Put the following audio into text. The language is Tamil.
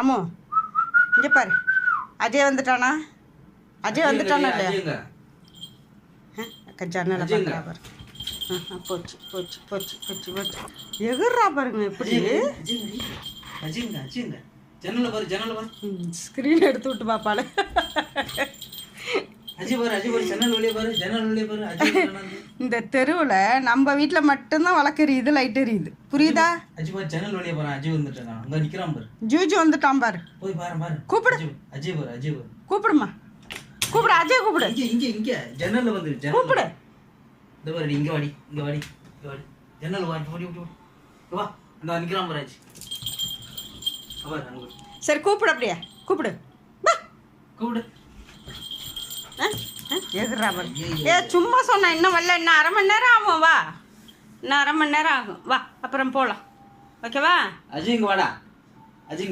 அம்மு இங்கே பாரு, அஜய் வந்துட்டானா? அஜய் வந்துட்டானா இல்லையா? ஜன்னலை பார்க்குறா பாரு. போச்சு போச்சு போச்சு போச்சு போச்சு. எகுறா பாருங்க எப்படி. ஸ்க்ரீன் எடுத்து விட்டு பாப்பாளே. இந்த தெருவில் நம்ம வீட்டில் மட்டும்தான் வழக்கறியுது, லைட் எரியுது. புரியுதா? ஜூஜு வந்துட்டான் பாரு. கூப்பிடு, கூப்பிடுமா, கூப்பிடு, அஜய் கூப்பிடு, கூப்பிடு. சரி கூப்பிடு, அப்படியே கூப்பிடு, கூப்பிடு. எகுறா பாரு. சும்மா சொன்னேன், இன்னும் வரல, இன்னும் 1/2 மணி நேரம் ஆகும். வா, இன்னும் 1/2 மணி நேரம் ஆகும். வா, அப்புறம் போகலாம். ஓகேவா? அஜய் இங்க வாடா. அஜய்